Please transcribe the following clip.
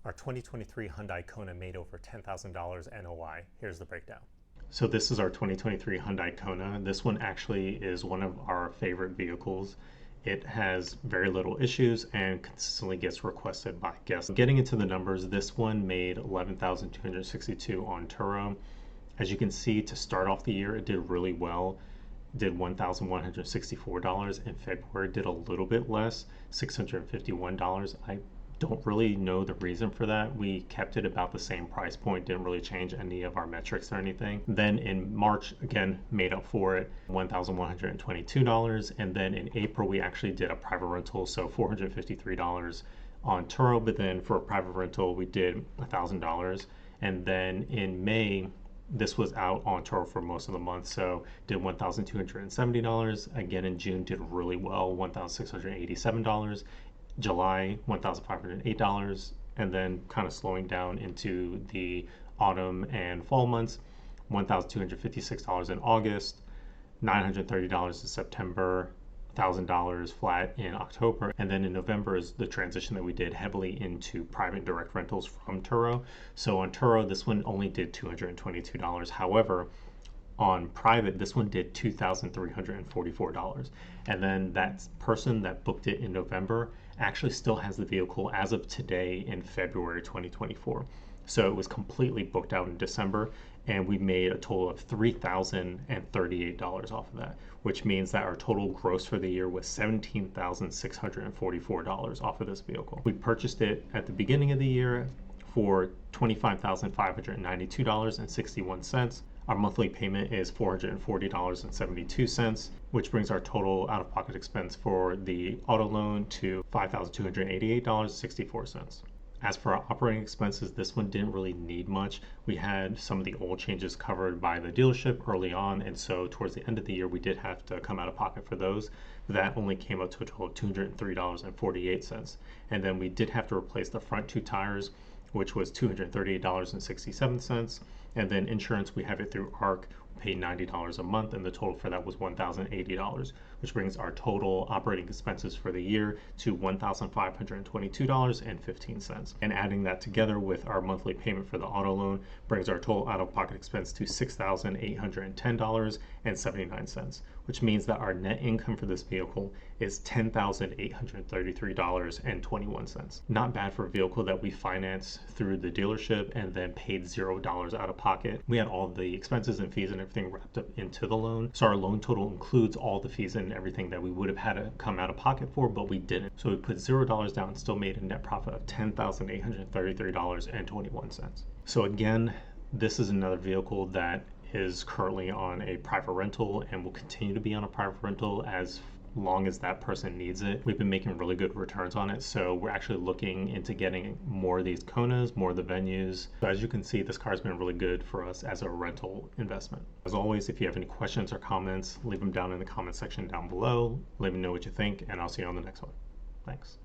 Our 2023 Hyundai Kona made over $10,000 NOI. Here's the breakdown. So this is our 2023 Hyundai Kona. This one actually is one of our favorite vehicles. It has very little issues and consistently gets requested by guests. Getting into the numbers, this one made $11,262 on Turo. As you can see, to start off the year, it did really well. Did $1,164 in February, did a little bit less, $651. I don't really know the reason for that. We kept it about the same price point, didn't really change any of our metrics or anything. Then in March, again, made up for it, $1,122. And then in April, we actually did a private rental, so $453 on Turo. But then for a private rental, we did $1,000. And then in May, this was out on Turo for most of the month, so did $1,270. Again, in June, did really well, $1,687. July, $1,508, and then kind of slowing down into the autumn and fall months, $1,256 in August, $930 in September, $1,000 flat in October, and then in November is the transition that we did heavily into private direct rentals from Turo. So on Turo, this one only did $222. However, on private, this one did $2,344. And then that person that booked it in November actually still has the vehicle as of today in February 2024. So it was completely booked out in December, and we made a total of $3,038 off of that, which means that our total gross for the year was $17,644 off of this vehicle. We purchased it at the beginning of the year for $25,592.61. Our monthly payment is $440.72, which brings our total out-of-pocket expense for the auto loan to $5,288.64. As for our operating expenses, this one didn't really need much. We had some of the oil changes covered by the dealership early on, and so towards the end of the year, we did have to come out of pocket for those. That only came up to a total of $203.48. And then we did have to replace the front two tires, which was $238.67. And then insurance, we have it through ARC, paid $90 a month, and the total for that was $1,080, which brings our total operating expenses for the year to $1,522.15. And adding that together with our monthly payment for the auto loan brings our total out-of-pocket expense to $6,810.79, which means that our net income for this vehicle is $10,833.21. Not bad for a vehicle that we financed through the dealership and then paid $0 out of pocket. We had all the expenses and fees and everything wrapped up into the loan. So our loan total includes all the fees and everything that we would have had to come out of pocket for, but we didn't. So we put $0 down and still made a net profit of $10,833.21. So again, this is another vehicle that is currently on a private rental and will continue to be on a private rental as long as that person needs it. We've been making really good returns on it, so we're actually looking into getting more of these Konas, more of the venues. So as you can see, this car has been really good for us as a rental investment. As always, if you have any questions or comments, leave them down in the comment section down below. Let me know what you think, and I'll see you on the next one. Thanks.